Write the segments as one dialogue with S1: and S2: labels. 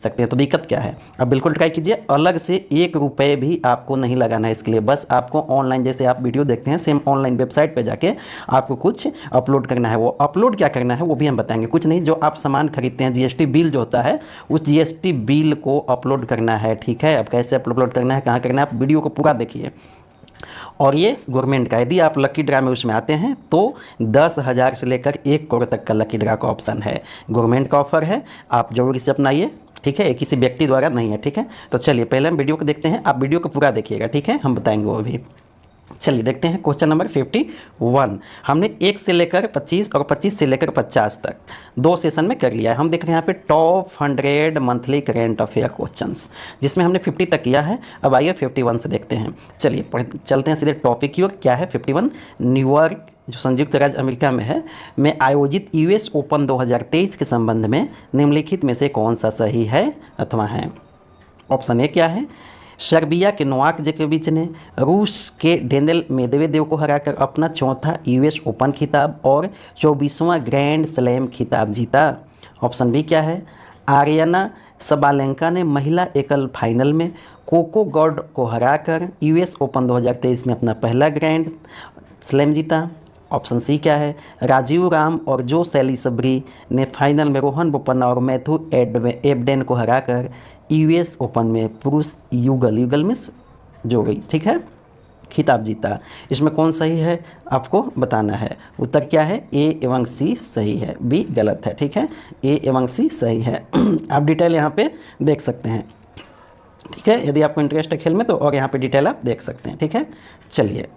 S1: सकते हैं। तो दिक्कत क्या है, अब बिल्कुल ट्राई कीजिए। अलग से 1 रुपये भी आपको नहीं लगाना है इसके लिए। बस आपको ऑनलाइन जैसे आप वीडियो देखते हैं सेम ऑनलाइन वेबसाइट पे जाके आपको कुछ अपलोड करना है। वो अपलोड क्या करना है वो भी हम बताएंगे। कुछ नहीं, जो आप सामान खरीदते हैं जीएसटी बिल जो होता है उस जीएसटी बिल को अपलोड करना है। ठीक है, अब कैसे अपलोड करना है, कहाँ करना है, आप वीडियो को पूरा देखिए। और ये गवर्नमेंट का, यदि आप लकी ड्रा में उसमें आते हैं तो 10,000 से लेकर 1 करोड़ तक का लकी ड्रा का ऑप्शन है। गवर्नमेंट का ऑफर है, आप जरूर इसे अपनाइए। ठीक है, किसी व्यक्ति द्वारा नहीं है। ठीक है, तो चलिए पहले हम वीडियो को देखते हैं। आप वीडियो को पूरा देखिएगा। ठीक है, हम बताएंगे वो भी। चलिए देखते हैं क्वेश्चन नंबर 51। हमने 1 से लेकर 25 और 25 से लेकर 50 तक 2 सेशन में कर लिया है। हम देख रहे हैं यहाँ पे top 100 monthly current affair questions, जिसमें हमने 50 तक किया है। अब आइए 51 से देखते हैं। चलिए चलते हैं सीधे टॉपिक की ओर। क्या है 51? न्यूयॉर्क जो संयुक्त राज्य अमेरिका में है में आयोजित यूएस ओपन 2023 के संबंध में निम्नलिखित में से कौन सा सही है अथवा है? ऑप्शन ए क्या है? सर्बिया के नोवाक जोकोविच ने रूस के डेनिल मेदवेदेव को हराकर अपना 4था यूएस ओपन खिताब और 24वां ग्रैंड स्लैम खिताब जीता। ऑप्शन बी क्या है? आर्यना सबालेंका ने महिला एकल फाइनल में कोको गॉड को हराकर यूएस ओपन 2023 में अपना पहला ग्रैंड स्लैम जीता। ऑप्शन सी क्या है? राजीव राम और जो सैलिसबरी ने फाइनल में रोहन बोपन्ना और मैथ्यू एबडेन को हराकर यूएस ओपन में पुरुष युगल में जो गई, ठीक है, खिताब जीता। इसमें कौन सही है आपको बताना है। उत्तर क्या है? ए एवं सी सही है, बी गलत है। ठीक है, ए एवं सी सही है। आप डिटेल यहाँ पे देख सकते हैं। ठीक है, यदि आपको इंटरेस्ट है खेल में तो और यहाँ पे डिटेल आप देख सकते हैं। ठीक है, चलिए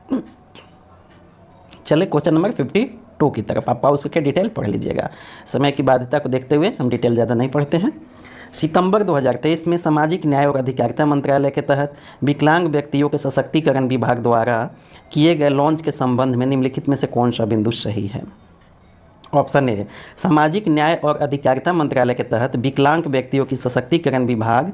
S1: क्वेश्चन नंबर 52 की तरफ आप पाउस करके डिटेल पढ़ लीजिएगा। समय की बाध्यता को देखते हुए हम डिटेल ज़्यादा नहीं पढ़ते हैं। सितंबर 2023 में सामाजिक न्याय और अधिकारिता मंत्रालय के तहत विकलांग व्यक्तियों के सशक्तिकरण विभाग द्वारा किए गए लॉन्च के संबंध में निम्नलिखित में से कौन सा बिंदु सही है? ऑप्शन ए, सामाजिक न्याय और अधिकारिता मंत्रालय के तहत विकलांग व्यक्तियों की सशक्तिकरण विभाग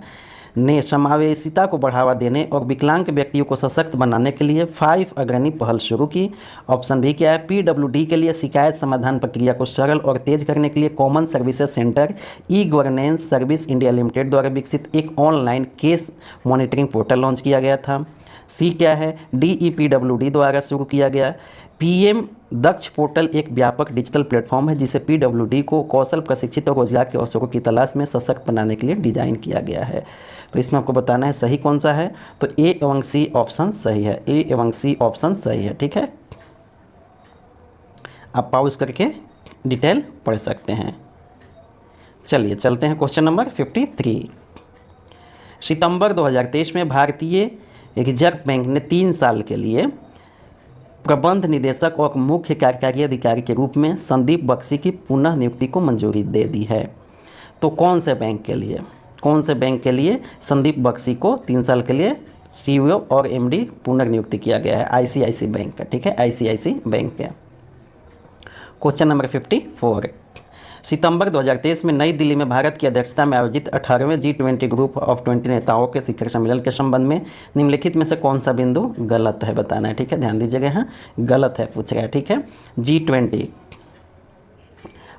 S1: ने समावेशिता को बढ़ावा देने और विकलांग व्यक्तियों को सशक्त बनाने के लिए 5 अग्रणी पहल शुरू की। ऑप्शन बी क्या है? पीडब्ल्यूडी के लिए शिकायत समाधान प्रक्रिया को सरल और तेज करने के लिए common services centre e governance service India limited द्वारा विकसित एक online case monitoring portal launch किया गया था। सी क्या है? DEPWD द्वारा शुरू किया गया पीएम दक्ष पोर्टल एक व्यापक डिजिटल प्लेटफॉर्म है जिसे पीडब्ल्यूडी को कौशल प्रशिक्षित और रोजगार के अवसरों की तलाश में सशक्त बनाने के लिए डिजाइन किया गया है। तो इसमें आपको बताना है सही कौन सा है। तो ए एवं सी ऑप्शन सही है, ए एवं सी ऑप्शन सही है। ठीक है, आप पॉज करके डिटेल पढ़ सकते हैं। चलिए चलते हैं क्वेश्चन नंबर 53। सितंबर 2023 में भारतीय रिजर्व बैंक ने 3 साल के लिए प्रबंध निदेशक और मुख्य कार्यकारी अधिकारी के रूप में संदीप बख्शी की पुनः नियुक्ति को मंजूरी दे दी है। तो कौन से बैंक के लिए संदीप बख्शी को 3 साल के लिए सीईओ और एमडी पुनर्नियुक्ति किया गया है? आईसीआईसी बैंक का। ठीक है, आईसीआईसी बैंक का। Question number 54। सितंबर 2023 में नई दिल्ली में भारत की अध्यक्षता में आयोजित 18वें G20 ग्रुप ऑफ 20 नेताओं के शिखर सम्मेलन के संबंध में निम्नलिखित में से कौन सा बिंदु गलत है बताना है। ठीक है, ध्यान दीजिएगा, यहाँ गलत है पूछ रहा है। ठीक है, G20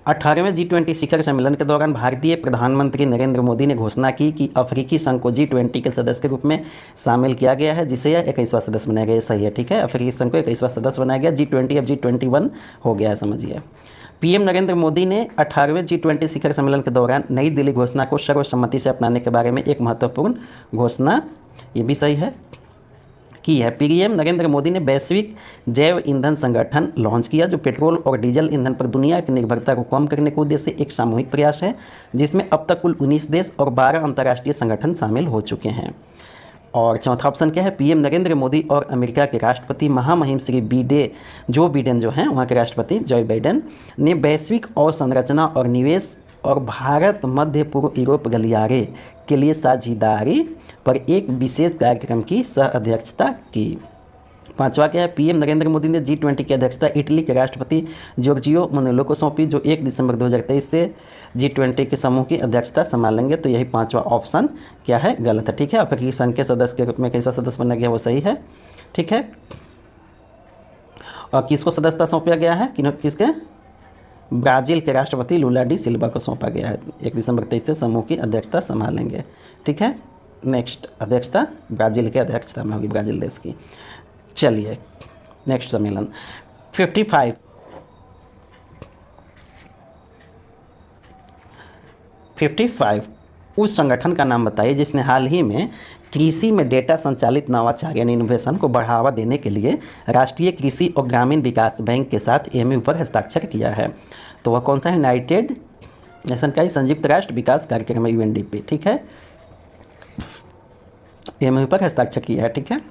S1: 18वें G20 शिखर सम्मेलन के दौरान भारतीय प्रधानमंत्री नरेंद्र मोदी ने घोषणा की कि अफ्रीकी संघ को G20 के सदस्य के रूप में शामिल किया गया है, जिसे यह 21वां सदस्य बनाया गया। सही है। ठीक है, अफ्रीकी संघ को 21वां सदस्य बनाया गया। G20 अब G21 हो गया है, समझिए। पीएम नरेंद्र मोदी ने 18वें G20 शिखर सम्मेलन के दौरान नई दिल्ली घोषणा को सर्वसम्मति से अपनाने के बारे में एक महत्वपूर्ण घोषणा, ये भी सही है, की है। पीएम नरेंद्र मोदी ने वैश्विक जैव ईंधन संगठन लॉन्च किया जो पेट्रोल और डीजल ईंधन पर दुनिया की निर्भरता को कम करने के उद्देश्य से एक सामूहिक प्रयास है, जिसमें अब तक कुल 19 देश और 12 अंतर्राष्ट्रीय संगठन शामिल हो चुके हैं। और चौथा ऑप्शन क्या है? पीएम नरेंद्र मोदी और अमेरिका के राष्ट्रपति महामहिम श्री जो बिडेन जो हैं वहाँ के राष्ट्रपति जो बाइडेन ने वैश्विक अवसंरचना और निवेश और भारत मध्य पूर्व यूरोप गलियारे के लिए साझेदारी पर एक विशेष कार्यक्रम की सह अध्यक्षता की। पांचवा क्या है? पीएम नरेंद्र मोदी ने G20 की अध्यक्षता इटली के राष्ट्रपति जॉर्जियो मेलोनी को सौंपी, जो 1 दिसंबर 2023 से G20 के समूह की अध्यक्षता संभालेंगे। तो यही पांचवा ऑप्शन क्या है? गलत है। ठीक है, अफ्रीकी संघ के सदस्य के रूप में 21वां सदस्य बना गया, वो सही है। ठीक है, और किसको सदस्यता सौंपा गया है? किसके? ब्राज़ील के राष्ट्रपति लूला डी सिल्वा को सौंपा गया है। 1 दिसंबर 23 से समूह की अध्यक्षता संभालेंगे। ठीक है, नेक्स्ट अध्यक्षता ब्राज़ील के अध्यक्षता में होगी, ब्राज़ील देश की। चलिए नेक्स्ट सम्मेलन 55 उस संगठन का नाम बताइए जिसने हाल ही में कृषि में डेटा संचालित नवाचार यानी इनोवेशन को बढ़ावा देने के लिए राष्ट्रीय कृषि और ग्रामीण विकास बैंक के साथ MOU पर हस्ताक्षर किया है। तो वह कौन सा है? यूनाइटेड नेशन का ही संयुक्त राष्ट्र विकास कार्यक्रम है, UNDP। ठीक है, MOU पर हस्ताक्षर किया है। ठीक है,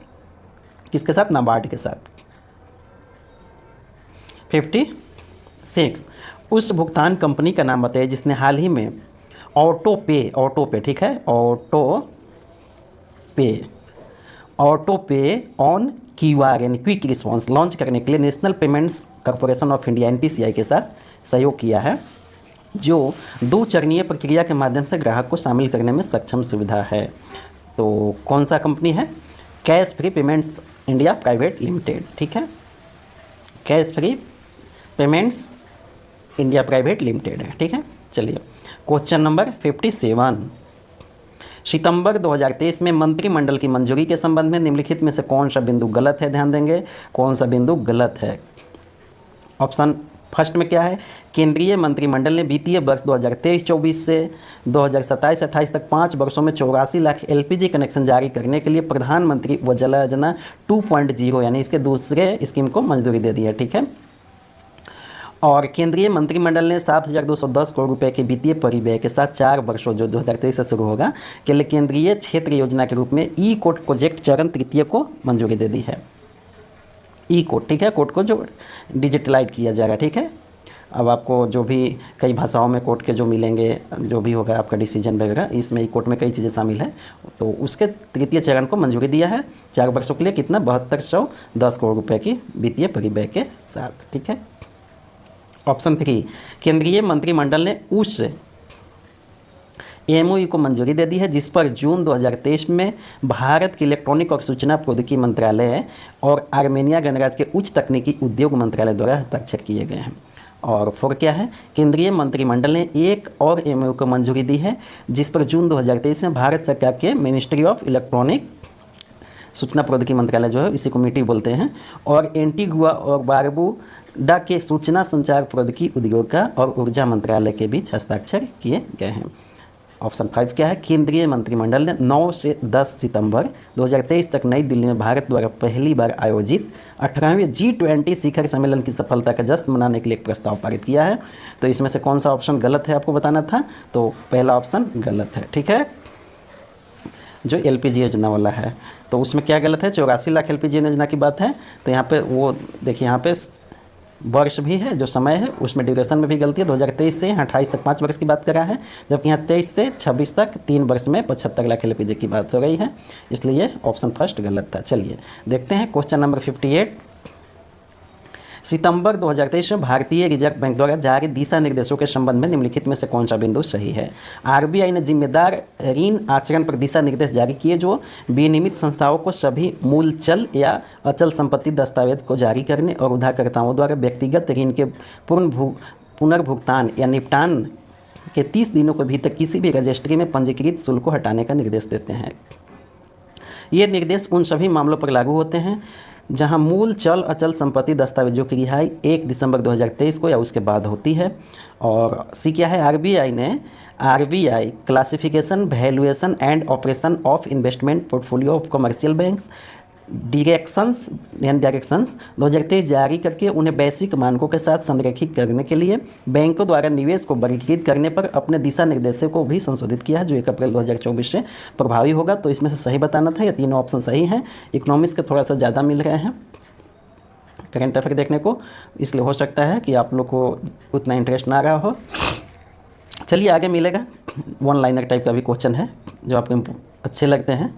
S1: किसके साथ? नाबार्ड के साथ। 56 उस भुगतान कंपनी का नाम बताइए जिसने हाल ही में ऑटो पे ठीक है, ऑटो पे ऑन QR यानी क्विक रिस्पॉन्स लॉन्च करने के लिए national payments corporation of India NPCI के साथ सहयोग किया है, जो 2 चरणीय प्रक्रिया के माध्यम से ग्राहक को शामिल करने में सक्षम सुविधा है। तो कौन सा कंपनी है? Cash free payments India private limited. ठीक है, cash free payments India private limited है। ठीक है, चलिए क्वेश्चन नंबर 57 सितंबर 2023 में मंत्रिमंडल की मंजूरी के संबंध में निम्नलिखित में से कौन सा बिंदु गलत है? ध्यान देंगे कौन सा बिंदु गलत है। ऑप्शन फर्स्ट में क्या है? केंद्रीय मंत्रिमंडल ने वित्तीय वर्ष 2023-24 से 2027-28 तक 5 वर्षों में 84 लाख LPG कनेक्शन जारी करने के लिए प्रधानमंत्री उज्ज्वला योजना 2.0 यानी इसके दूसरे स्कीम को मंजूरी दे दी है। ठीक है, और केंद्रीय मंत्रिमंडल ने 7,210 करोड़ रुपए के वित्तीय परिव्यय के साथ 4 वर्षों जो 2023 से शुरू होगा के लिए केंद्रीय क्षेत्र योजना के रूप में E-कोड प्रोजेक्ट चरण तृतीय को मंजूरी दे दी है। E-कोड, ठीक है, कोड को जो डिजिटलाइज किया जाएगा। ठीक है, अब आपको जो भी कई भाषाओं में कोड के जो मिलेंगे, जो भी होगा आपका डिसीजन वगैरह, इसमें E-कोड में कई चीज़ें शामिल है। तो उसके तृतीय चरण को मंजूरी दिया है 4 वर्षों के लिए, कितना? 7210 करोड़ रुपये की वित्तीय परिव्यय के साथ। ठीक है, ऑप्शन 3 केंद्रीय मंत्रिमंडल ने उस MOU को मंजूरी दे दी है जिस पर जून 2023 में भारत के इलेक्ट्रॉनिक और सूचना प्रौद्योगिकी मंत्रालय और आर्मेनिया गणराज्य के उच्च तकनीकी उद्योग मंत्रालय द्वारा हस्ताक्षर किए गए हैं। और 4 क्या है? केंद्रीय मंत्रिमंडल ने एक और MOU को मंजूरी दी है जिस पर जून 2023 में भारत सरकार के मिनिस्ट्री ऑफ इलेक्ट्रॉनिक सूचना प्रौद्योगिकी मंत्रालय जो है, इसी को MITI बोलते हैं, और एंटीगुआ और बारबुडा के सूचना संचार प्रौद्योगिकी उद्योग का और ऊर्जा मंत्रालय के बीच हस्ताक्षर किए गए हैं। ऑप्शन 5 क्या है? केंद्रीय मंत्रिमंडल ने 9 से 10 सितंबर 2023 तक नई दिल्ली में भारत द्वारा पहली बार आयोजित 18वें G20 शिखर सम्मेलन की सफलता का जश्न मनाने के लिए एक प्रस्ताव पारित किया है। तो इसमें से कौन सा ऑप्शन गलत है आपको बताना था। तो पहला ऑप्शन गलत है। ठीक है, जो LPG योजना वाला है तो उसमें क्या गलत है? 84 लाख LPG योजना की बात है। तो यहाँ पे वो देखिए, यहाँ पे वर्ष भी है, जो समय है उसमें ड्यूरेशन में भी गलती है। 2023 से 28 तक 5 वर्ष की बात कर रहा है, जबकि यहाँ 23 से 26 तक 3 वर्ष में 75 लाख LPG की बात हो गई है, इसलिए ऑप्शन फर्स्ट गलत था। चलिए देखते हैं क्वेश्चन नंबर 58 सितंबर 2023 में भारतीय रिजर्व बैंक द्वारा जारी दिशा निर्देशों के संबंध में निम्नलिखित में से कौन सा बिंदु सही है? RBI ने जिम्मेदार ऋण आचरण पर दिशा निर्देश जारी किए जो विनियमित संस्थाओं को सभी मूल चल या अचल संपत्ति दस्तावेज को जारी करने और उधारकर्ताओं द्वारा व्यक्तिगत ऋण के पुनर्भुगतान या निपटान के 30 दिनों के भीतर किसी भी रजिस्ट्री में पंजीकृत शुल्क को हटाने का निर्देश देते हैं। ये निर्देश उन सभी मामलों पर लागू होते हैं जहां मूल चल अचल संपत्ति दस्तावेजों की रिहाई 1 दिसंबर 2023 को या उसके बाद होती है। और सी क्या है? RBI ने RBI classification valuation and operation of investment portfolio of commercial banks directions 2023 जारी करके उन्हें वैश्विक मानकों के साथ संरेखित करने के लिए बैंकों द्वारा निवेश को वर्गीकृत करने पर अपने दिशा निर्देशों को भी संशोधित किया है, जो 1 अप्रैल 2024 से प्रभावी होगा। तो इसमें से सही बताना था, ये तीनों ऑप्शन सही हैं। इकोनॉमिक्स के थोड़ा सा ज़्यादा मिल रहे हैं करंट अफेयर देखने को, इसलिए हो सकता है कि आप लोग को उतना इंटरेस्ट ना रहा हो। चलिए आगे मिलेगा, 1 लाइनर टाइप का भी क्वेश्चन है जो आपको अच्छे लगते हैं।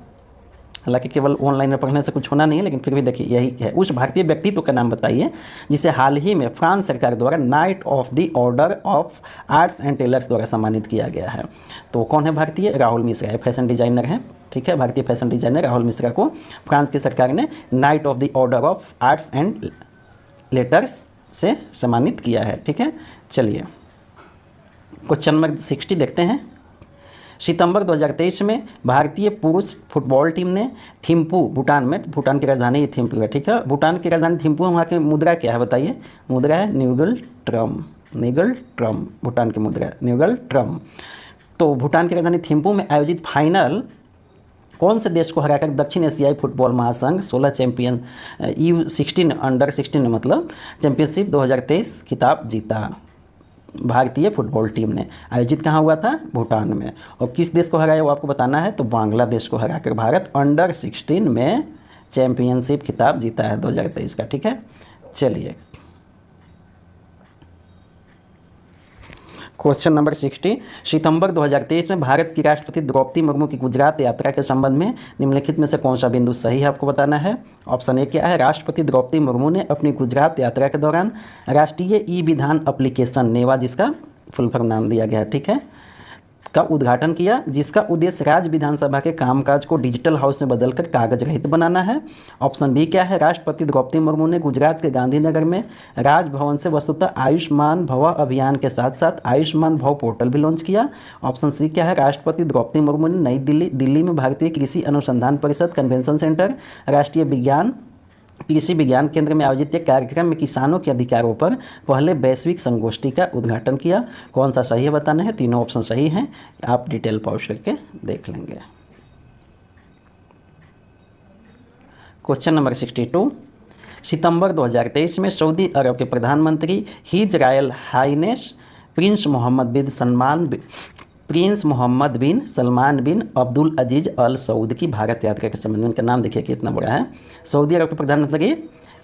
S1: हालांकि केवल ऑनलाइन में पढ़ने से कुछ होना नहीं है, लेकिन फिर भी देखिए यही है। उस भारतीय व्यक्तित्व का नाम बताइए जिसे हाल ही में फ्रांस सरकार द्वारा knight of the order of arts and letters द्वारा सम्मानित किया गया है। तो कौन है भारतीय? राहुल मिश्रा है, फैशन डिजाइनर है। ठीक है, भारतीय फैशन डिजाइनर राहुल मिश्रा को फ्रांस की सरकार ने night of the order of arts and letters से सम्मानित किया है। ठीक है, चलिए क्वेश्चन नंबर 60 देखते हैं। सितंबर 2023 में भारतीय पुरुष फुटबॉल टीम ने थिम्पू, भूटान में, भूटान की राजधानी थिम्पू है, ठीक है, भूटान की राजधानी थिम्पू है, वहाँ की मुद्रा क्या है बताइए? मुद्रा है न्यूगल ट्रम, निगल ट्रम, भूटान की मुद्रा है न्यूगल ट्रम। तो भूटान की राजधानी थिम्पू में आयोजित फाइनल कौन से देश को हराकर दक्षिण एशियाई फुटबॉल महासंघ 16 चैंपियन U16 अंडर 16 मतलब चैंपियनशिप 2023 खिताब जीता? भारतीय फुटबॉल टीम ने आयोजित कहाँ हुआ था? भूटान में। और किस देश को हराया वो आपको बताना है, तो बांग्लादेश को हराकर भारत अंडर 16 में चैंपियनशिप खिताब जीता है 2023 का, ठीक है। चलिए क्वेश्चन नंबर 60, सितंबर 2023 में भारत की राष्ट्रपति द्रौपदी मुर्मू की गुजरात यात्रा के संबंध में निम्नलिखित में से कौन सा बिंदु सही है आपको बताना है। ऑप्शन ए क्या है? राष्ट्रपति द्रौपदी मुर्मू ने अपनी गुजरात यात्रा के दौरान राष्ट्रीय ई विधान एप्लीकेशन नेवा, जिसका फुल फॉर्म नाम दिया गया है, ठीक है, का उद्घाटन किया, जिसका उद्देश्य राज्य विधानसभा के कामकाज को डिजिटल हाउस में बदलकर कागज रहित बनाना है। ऑप्शन बी क्या है? राष्ट्रपति द्रौपदी मुर्मू ने गुजरात के गांधीनगर में राजभवन से वस्तुतः आयुष्मान भव अभियान के साथ साथ आयुष्मान भव पोर्टल भी लॉन्च किया। ऑप्शन सी क्या है? राष्ट्रपति द्रौपदी मुर्मू ने नई दिल्ली में भारतीय कृषि अनुसंधान परिषद कन्वेंशन सेंटर, राष्ट्रीय कृषि विज्ञान केंद्र में आयोजित एक कार्यक्रम में किसानों के अधिकारों पर पहले वैश्विक संगोष्ठी का उद्घाटन किया। कौन सा सही है बताना है। तीनों ऑप्शन सही हैं, आप डिटेल पॉज करके देख लेंगे। क्वेश्चन नंबर 62, सितंबर 2023 में सऊदी अरब के प्रधानमंत्री his royal highness prince Mohammed bin Salman bin Abdul Aziz al Saud की भारत यात्रा के संबंध में, इनका नाम देखिए कितना बड़ा है। सऊदी अरब के प्रधानमंत्री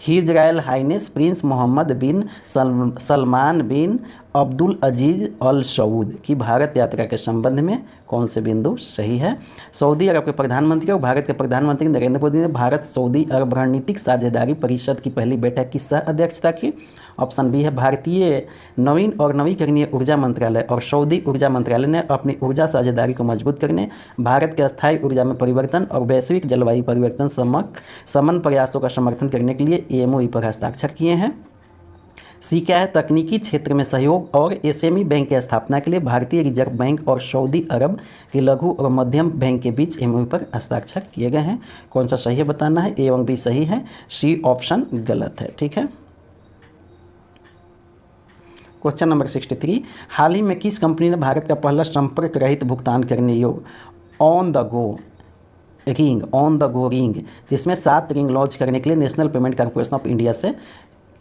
S1: his royal highness prince Mohammed bin Salman bin Abdul Aziz al Saud की भारत यात्रा के संबंध में कौन से बिंदु सही है। सऊदी अरब के प्रधानमंत्री और भारत के प्रधानमंत्री नरेंद्र मोदी ने भारत सऊदी अरब रणनीतिक साझेदारी परिषद की पहली बैठक की सह अध्यक्षता की। ऑप्शन बी है, भारतीय नवीन और नवीकरणीय ऊर्जा मंत्रालय और सऊदी ऊर्जा मंत्रालय ने अपनी ऊर्जा साझेदारी को मजबूत करने, भारत के अस्थायी ऊर्जा में परिवर्तन और वैश्विक जलवायु परिवर्तन समन प्रयासों का समर्थन करने के लिए MOU पर हस्ताक्षर किए हैं। सी क्या है? तकनीकी क्षेत्र में सहयोग और SME बैंक की स्थापना के लिए भारतीय रिजर्व बैंक और सऊदी अरब के लघु और मध्यम बैंक के बीच MOU पर हस्ताक्षर किए गए हैं। कौन सा सही है बताना है। A और B सही है, C ऑप्शन गलत है, ठीक है। क्वेश्चन नंबर 63, हाल ही में किस कंपनी ने भारत का पहला संपर्क रहित भुगतान करने योग्य ऑन द गो रिंग जिसमें 7 रिंग लॉन्च करने के लिए national payment corporation of India से,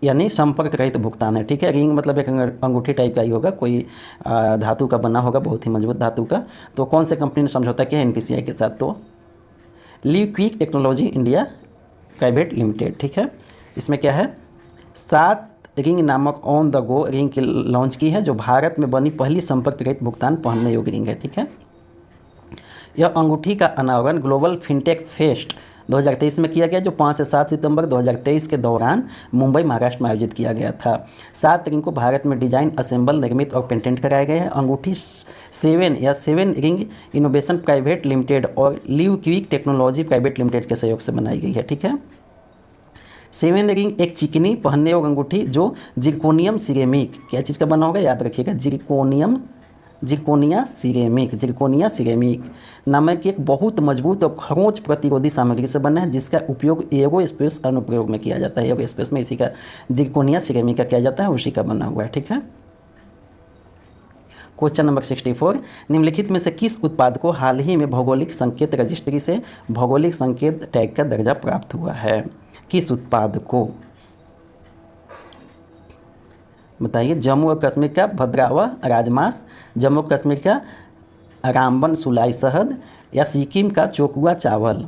S1: यानी संपर्क रहित भुगतान है, ठीक है। रिंग मतलब एक अंगूठी टाइप का ही होगा, कोई धातु का बना होगा, बहुत ही मजबूत धातु का। तो कौन से कंपनी ने समझौता किया NPCI के साथ? तो live quick technology India private limited, ठीक है। इसमें क्या है? 7 रिंग नामक ऑन द गो रिंग की लॉन्च की है, जो भारत में बनी पहली संपर्क रहित भुगतान पहनने योग्य रिंग है, ठीक है। यह अंगूठी का अनावरण ग्लोबल फिनटेक फेस्ट 2023 में किया गया, जो 5 से 7 सितंबर 2023 के दौरान मुंबई महाराष्ट्र में आयोजित किया गया था। 7 रिंग को भारत में डिजाइन, असेंबल, निर्मित और पेटेंट कराए गए हैं। अंगूठी 7 रिंग इनोवेशन प्राइवेट लिमिटेड और live quick technology private limited के सहयोग से बनाई गई है, ठीक है। 7 रिंग एक चिकनी पहनने योग्य अंगूठी जो जिरकोनियम सिरेमिक, क्या चीज़ का बना होगा याद रखिएगा, जिरकोनिया सिरेमिक नामक एक बहुत मजबूत और खरोंच प्रतिरोधी सामग्री से बना है, जिसका उपयोग एरोस्पेस अनुप्रयोग में किया जाता है। एरोस्पेस में इसी का जिरकोनिया सिरेमिक का किया जाता है, उसी का बना हुआ है, ठीक है। क्वेश्चन नंबर 64, निम्नलिखित में से किस उत्पाद को हाल ही में भौगोलिक संकेत रजिस्ट्री से भौगोलिक संकेत टैग का दर्जा प्राप्त हुआ है? किस उत्पाद को बताइए। जम्मू और कश्मीर का भद्रावा राजमास, जम्मू और कश्मीर का रामबन सुलाई शहद, या सिक्किम का चोकुआ चावल?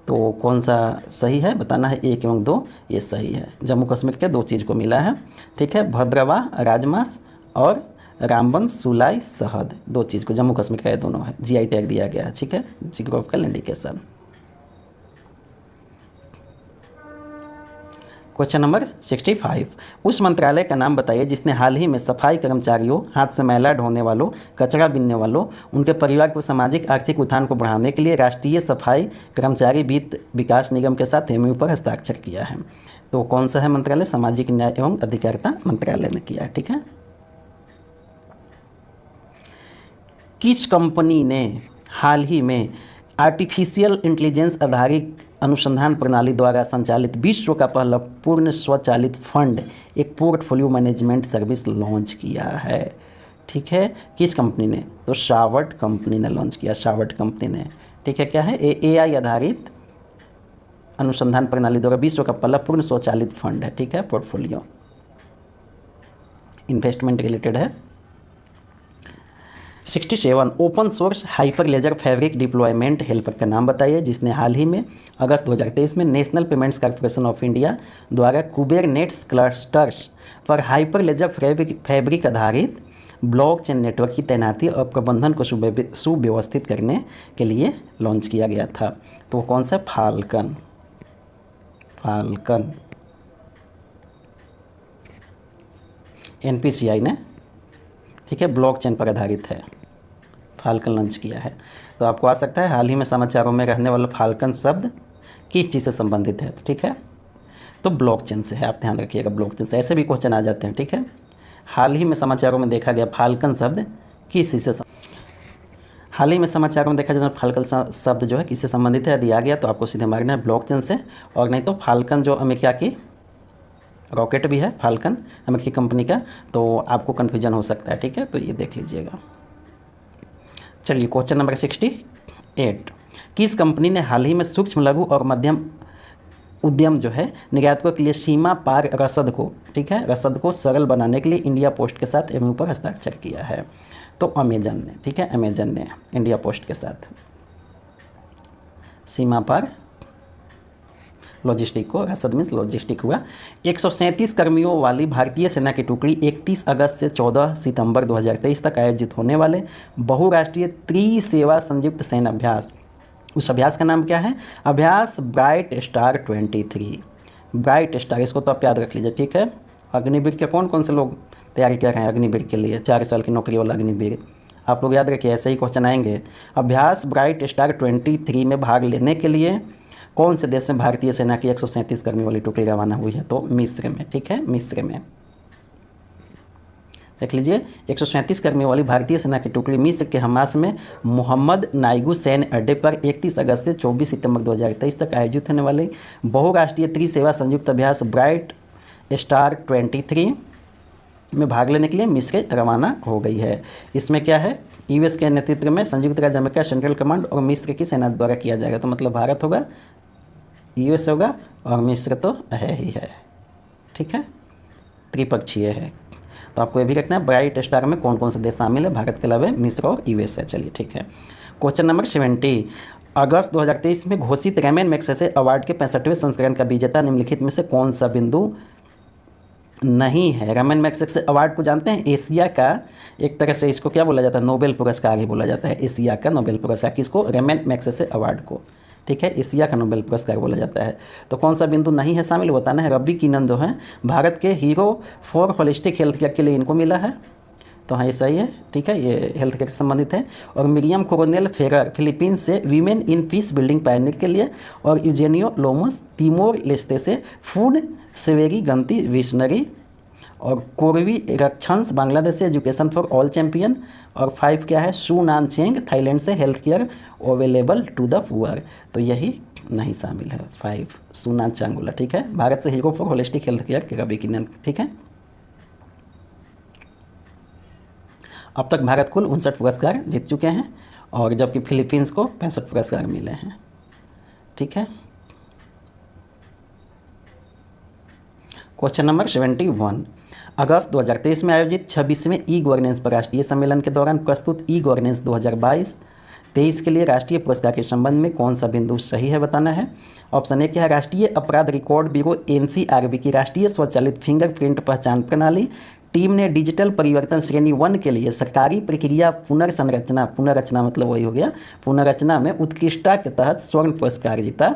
S1: तो कौन सा सही है बताना है। 1 एवं 2 ये सही है। जम्मू कश्मीर के 2 चीज़ को मिला है, ठीक है। भद्रावा राजमास और रामबन सुलाई शहद, 2 चीज़ को जम्मू कश्मीर का ये दोनों है। GI टैग दिया गया है, ठीक है, जियोग्राफिकल इंडिकेशन। क्वेश्चन नंबर 65, उस मंत्रालय का नाम बताइए जिसने हाल ही में सफाई कर्मचारियों, हाथ से मैला ढोने वालों, कचरा बीनने वालों, उनके परिवार को सामाजिक आर्थिक उत्थान को बढ़ाने के लिए राष्ट्रीय सफाई कर्मचारी वित्त विकास निगम के साथ MOU पर हस्ताक्षर किया है। तो कौन सा है मंत्रालय? सामाजिक न्याय एवं अधिकारिता मंत्रालय ने किया है, ठीक है। किस कंपनी ने हाल ही में आर्टिफिशियल इंटेलिजेंस आधारित अनुसंधान प्रणाली द्वारा संचालित विश्व का पहला पूर्ण स्वचालित फंड एक पोर्टफोलियो मैनेजमेंट सर्विस लॉन्च किया है? ठीक है, किस कंपनी ने? तो शावर्ट कंपनी ने लॉन्च किया, शावर्ट कंपनी ने। ठीक है, क्या है? AI आधारित अनुसंधान प्रणाली द्वारा विश्व का पहला पूर्ण स्वचालित फंड है। ठीक है, पोर्टफोलियो इन्वेस्टमेंट रिलेटेड है। 67 open source hyperledger fabric deployment helper का नाम बताइए जिसने हाल ही में अगस्त 2023 में national payments corporation of India द्वारा कुबेरनेट्स क्लस्टर्स पर हाइपर लेजर फैब्रिक आधारित ब्लॉकचेन नेटवर्क की तैनाती और प्रबंधन को सुव्यवस्थित करने के लिए लॉन्च किया गया था। तो कौन सा? फाल्कन NPCI ने, ठीक है, ब्लॉकचेन पर आधारित है, फाल्कन लॉन्च किया है। तो आपको आ सकता है हाल ही में समाचारों में रहने वाला फाल्कन शब्द किस चीज़ से संबंधित है? ठीक है, तो ब्लॉकचेन से है, आप ध्यान रखिएगा, ब्लॉकचेन से। ऐसे भी क्वेश्चन आ जाते हैं। ठीक है, हाल ही में समाचारों में देखा गया फाल्कन शब्द किस चीज़ से, हाल ही में समाचारों में देखा जाए फाल्कन शब्द जो है किससे संबंधित है? यदि आ गया तो आपको सीधे मारना है ब्लॉकचेन से, और नहीं तो फाल्कन जो अमेरिका की रॉकेट भी है, फाल्कन अमेरिकी कंपनी का, तो आपको कन्फ्यूजन हो सकता है। ठीक है, तो ये देख लीजिएगा। चलिए क्वेश्चन नंबर 68, किस कंपनी ने हाल ही में सूक्ष्म लघु और मध्यम उद्यम जो है निर्यातकों के लिए सीमा पार रसद को, ठीक है, रसद को सरल बनाने के लिए इंडिया पोस्ट के साथ MOU पर हस्ताक्षर किया है? तो अमेजन ने, ठीक है, अमेजन ने इंडिया पोस्ट के साथ सीमा पार लॉजिस्टिक को, रसद मीन्स लॉजिस्टिक हुआ। 137 कर्मियों वाली भारतीय सेना की टुकड़ी 31 अगस्त से 14 सितंबर 2023 तक आयोजित होने वाले बहुराष्ट्रीय त्रिसेवा संयुक्त सैन्य अभ्यास, उस अभ्यास का नाम क्या है? अभ्यास ब्राइट स्टार 23। ब्राइट स्टार, इसको तो आप याद रख लीजिए। ठीक है, अग्निवीर के कौन कौन से लोग तैयारी कर रहे हैं अग्निवीर के लिए? 4 साल की नौकरी वाला अग्निवीर, आप लोग याद रखिए, ऐसे ही क्वेश्चन आएंगे। अभ्यास ब्राइट स्टार 23 में भाग लेने के लिए कौन से देश में भारतीय सेना की 137 कर्मी वाली टुकड़ी रवाना हुई है? तो मिस्र में। ठीक है, मिस्र में देख लीजिए, 137 कर्मियों वाली भारतीय सेना की टुकड़ी मिस्र के हमास में मोहम्मद नाइगू सैन्य अड्डे पर 31 अगस्त से 24 सितंबर 2023 तक आयोजित होने वाले बहुराष्ट्रीय त्रिसेवा संयुक्त अभ्यास ब्राइट स्टार 23 में भाग लेने के लिए मिस्र रवाना हो गई है। इसमें क्या है? US के नेतृत्व में संयुक्त राज्य अमेरिका सेंट्रल कमांड और मिस्र की सेना द्वारा किया जाएगा। तो मतलब भारत होगा, US होगा और मिस्र तो है ही है। ठीक है, त्रिपक्षीय है। तो आपको ये भी रखना है ब्राइट स्टार में कौन कौन से देश शामिल है, भारत के अलावा मिस्र और US है। चलिए ठीक है, क्वेश्चन नंबर 70, अगस्त 2023 में घोषित रेमन मैग्सेसे अवार्ड के 65वें संस्करण का विजेता निम्नलिखित में से कौन सा बिंदु नहीं है? रेमन मैग्सेसे अवार्ड को जानते हैं? एशिया का एक तरह से इसको क्या बोला जाता है? नोबेल पुरस्कार ही बोला जाता है। एशिया का नोबेल पुरस्कार किसको? रेमन मैग्सेसे अवार्ड को। ठीक है, एशिया का नोबेल पुरस्कार बोला जाता है। तो कौन सा बिंदु नहीं है शामिल बताना है। रबी किनन जो है भारत के hero for holistic health care के लिए इनको मिला है। तो हाँ, ये सही है। ठीक है, ये हेल्थ केयर से संबंधित है। और मिरियम कोरोनेल फेरर फिलीपींस से women in peace building Pioneer के लिए, और यूजेनियो लोमस तिमोर लेस्ते से फूड सेवेरी गंती विशनरी, और कोरवी रक्षंस बांग्लादेश से एजुकेशन फॉर ऑल चैंपियन, और 5 क्या है? सू नान चेंग थाईलैंड से health care available to the poor. तो यही नहीं शामिल है 5 सू नान चांगुला। ठीक है, भारत से hero for holistic health care के रवि किन्नन। ठीक है, अब तक भारत कुल 59 पुरस्कार जीत चुके हैं, और जबकि फिलीपींस को 65 पुरस्कार मिले हैं। ठीक है, क्वेश्चन नंबर 71, अगस्त 2023 में आयोजित 26वें ई गवर्नेंस पर राष्ट्रीय सम्मेलन के दौरान प्रस्तुत ई गवर्नेंस 2022-23 के लिए राष्ट्रीय पुरस्कार के संबंध में कौन सा बिंदु सही है बताना है। ऑप्शन ए क्या है? राष्ट्रीय अपराध रिकॉर्ड ब्यूरो NCRB की राष्ट्रीय स्वचालित फिंगरप्रिंट पहचान प्रणाली टीम ने डिजिटल परिवर्तन श्रेणी 1 के लिए सरकारी प्रक्रिया पुनर्रचना मतलब वही हो गया, पुनर्रचना में उत्कृष्टता के तहत स्वर्ण पुरस्कार जीता।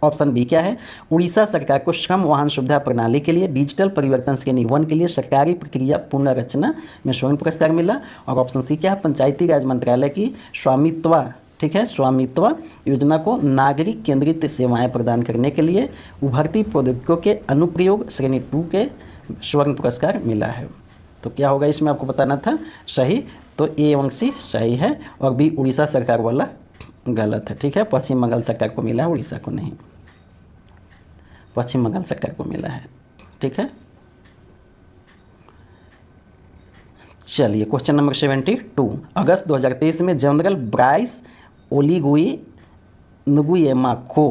S1: ऑप्शन बी क्या है? उड़ीसा सरकार को श्रम वाहन सुविधा प्रणाली के लिए डिजिटल परिवर्तन श्रेणी 1 के लिए सरकारी प्रक्रिया पुनर्रचना में स्वर्ण पुरस्कार मिला। और ऑप्शन सी क्या है? पंचायती राज मंत्रालय की स्वामित्व, ठीक है, स्वामित्व योजना को नागरिक केंद्रित सेवाएं प्रदान करने के लिए उभरती प्रौद्योगिकियों के अनुप्रयोग श्रेणी 2 के स्वर्ण पुरस्कार मिला है। तो क्या होगा इसमें आपको बताना था सही। तो ए एवं सी सही है और बी उड़ीसा सरकार वाला गलत है। ठीक है, पश्चिम बंगाल सरकार को मिला है, उड़ीसा को नहीं, पश्चिम बंगाल सरकार को मिला है। ठीक है, चलिए क्वेश्चन नंबर 72। अगस्त 2023 में जनरल ब्राइस ओलीगुई नुगुयेमा को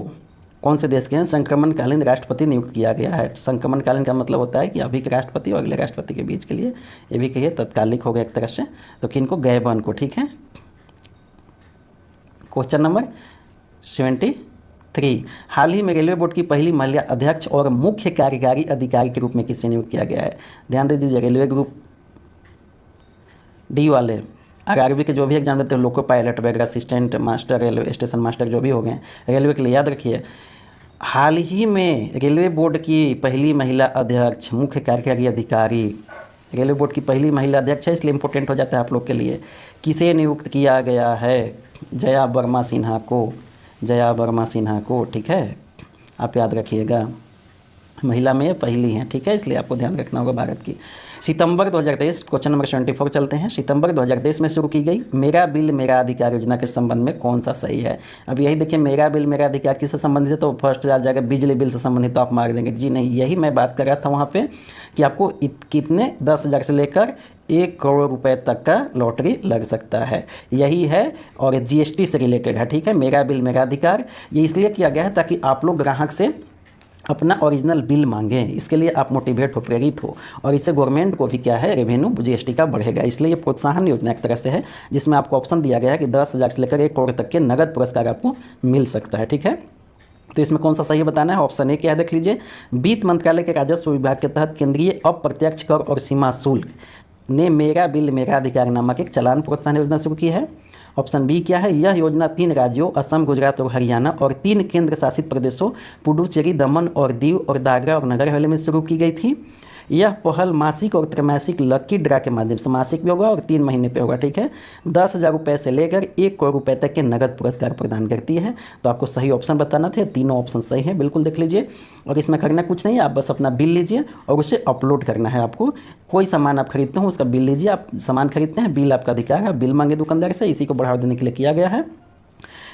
S1: कौन से देश के संक्रमणकालीन राष्ट्रपति नियुक्त किया गया है? संक्रमणकालीन का मतलब होता है कि अभी के राष्ट्रपति और अगले राष्ट्रपति के बीच के लिए, ये भी कहिए तत्कालिक हो गया एक तरह से। तो किनको? गैबन को। ठीक है, क्वेश्चन नंबर 73। हाल ही में रेलवे बोर्ड की पहली महिला अध्यक्ष और मुख्य कार्यकारी अधिकारी के रूप में किसे नियुक्त किया गया है? ध्यान दे दीजिए, रेलवे ग्रुप डी वाले आरआरबी के जो भी एग्जाम देते हैं, लोको पायलट वगैरह, assistant master, railway station master जो भी हो गए रेलवे के लिए, याद रखिए हाल ही में रेलवे बोर्ड की पहली महिला अध्यक्ष, मुख्य कार्यकारी अधिकारी, रेलवे बोर्ड की पहली महिला अध्यक्ष है, इसलिए इंपॉर्टेंट हो जाता है आप लोग के लिए। किसे नियुक्त किया गया है? जया वर्मा सिन्हा को, जया वर्मा सिन्हा को। ठीक है, आप याद रखिएगा, महिला में पहली हैं। ठीक है, इसलिए आपको ध्यान रखना होगा भारत की। सितंबर 2023, क्वेश्चन नंबर 74 चलते हैं। सितंबर 2023 में शुरू की गई मेरा बिल मेरा अधिकार योजना के संबंध में कौन सा सही है? अब यही देखिए, मेरा बिल मेरा अधिकार किससे संबंधित है? तो फर्स्ट आ जाएगा बिजली बिल से संबंधित, तो आप मार देंगे जी नहीं। यही मैं बात कर रहा था वहाँ पे कि आपको कितने 10,000 से लेकर 1 करोड़ रुपए तक का लॉटरी लग सकता है, यही है। और जीएसटी से रिलेटेड है। ठीक है, मेरा बिल मेरा अधिकार ये इसलिए किया गया है ताकि आप लोग ग्राहक से अपना ओरिजिनल बिल मांगें, इसके लिए आप मोटिवेट हो, प्रेरित हो, और इससे गवर्नमेंट को भी क्या है, रेवेन्यू जीएसटी का बढ़ेगा। इसलिए ये प्रोत्साहन योजना एक तरह से है, जिसमें आपको ऑप्शन दिया गया है कि 10,000 से लेकर 1 करोड़ तक के नगद पुरस्कार आपको मिल सकता है। ठीक है, तो इसमें कौन सा सही बताना है? ऑप्शन ए क्या है, देख लीजिए। वित्त मंत्रालय के राजस्व विभाग के तहत केंद्रीय अप्रत्यक्ष कर और सीमा शुल्क ने मेरा बिल मेरा अधिकार नामक एक चालान प्रोत्साहन योजना शुरू की है। ऑप्शन बी क्या है? यह योजना 3 राज्यों असम, गुजरात और हरियाणा और 3 केंद्र शासित प्रदेशों पुडुचेरी, दमन और दीव और दादरा और नगर हवेली में शुरू की गई थी। यह पहल मासिक और त्रैमासिक लकी ड्रा के माध्यम से, मासिक भी होगा और 3 महीने पे होगा। ठीक है, 10,000 रुपये से लेकर 1 करोड़ रुपए तक के नगद पुरस्कार प्रदान करती है। तो आपको सही ऑप्शन बताना थे, तीनों ऑप्शन सही हैं, बिल्कुल देख लीजिए। और इसमें करना कुछ नहीं है, आप बस अपना बिल लीजिए और उसे अपलोड करना है आपको। कोई सामान आप खरीदते हो उसका बिल लीजिए, आप सामान खरीदते हैं, बिल आपका अधिकार है, बिल मांगे दुकानदार से, इसी को बढ़ावा देने के लिए किया गया है।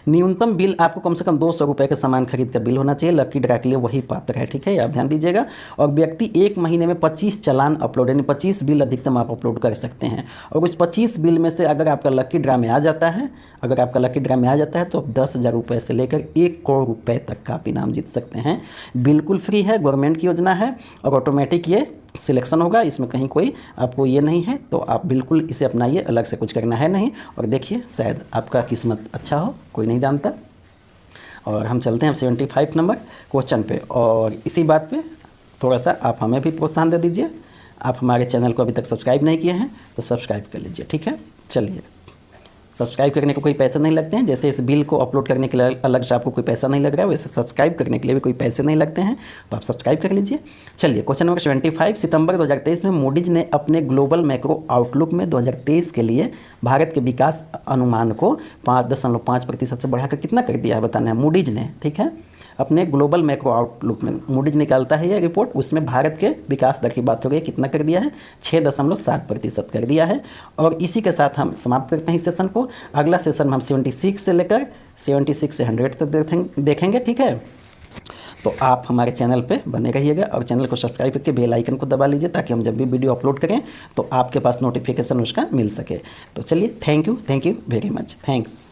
S1: न्यूनतम बिल आपको कम से कम 200 रुपये का सामान खरीद का बिल होना चाहिए, लकी ड्रा के लिए वही पात्र है। ठीक है, आप ध्यान दीजिएगा। और व्यक्ति 1 महीने में 25 चालान अपलोड, यानी 25 बिल अधिकतम आप अपलोड कर सकते हैं। और उस 25 बिल में से अगर आपका लकी ड्रा में आ जाता है, अगर आपका लकी ड्रा में आ जाता है तो 10,000 रुपये से लेकर 1 करोड़ रुपये तक का आप इनाम जीत सकते हैं। बिल्कुल फ्री है, गवर्नमेंट की योजना है और ऑटोमेटिक ये सिलेक्शन होगा, इसमें कहीं कोई आपको ये नहीं है। तो आप बिल्कुल इसे अपनाइए, अलग से कुछ करना है नहीं। और देखिए, शायद आपका किस्मत अच्छा हो, कोई नहीं जानता। और हम चलते हैं 75 नंबर क्वेश्चन पे। और इसी बात पे थोड़ा सा आप हमें भी प्रोत्साहन दे दीजिए। आप हमारे चैनल को अभी तक सब्सक्राइब नहीं किए हैं तो सब्सक्राइब कर लीजिए। ठीक है, चलिए, सब्सक्राइब करने को कोई पैसे नहीं लगते हैं। जैसे इस बिल को अपलोड करने के लिए अलग से आपको कोई पैसा नहीं लग रहा है, वैसे सब्सक्राइब करने के लिए भी कोई पैसे नहीं लगते हैं, तो आप सब्सक्राइब कर लीजिए। चलिए, क्वेश्चन नंबर 75। सितंबर 2023 में मूडीज ने अपने ग्लोबल मैक्रो आउटलुक में 2023 के लिए भारत के विकास अनुमान को 5.5% से बढ़ाकर कितना कर दिया है, बताना है मूडीज ने। ठीक है, अपने ग्लोबल मैक्रो आउटलुक में मूडीज निकालता है यह रिपोर्ट, उसमें भारत के विकास दर की बात हो गई, कितना कर दिया है, 6.7% कर दिया है। और इसी के साथ हम समाप्त करते हैं इस सेशन को। अगला सेशन में हम 76 से लेकर 76 से 100 तक देखेंगे। ठीक है, तो आप हमारे चैनल पे बने रहिएगा और चैनल को सब्सक्राइब करके बेल आइकन को दबा लीजिए, ताकि हम जब भी वीडियो अपलोड करें तो आपके पास नोटिफिकेशन उसका मिल सके। तो चलिए, thank you very much, thanks.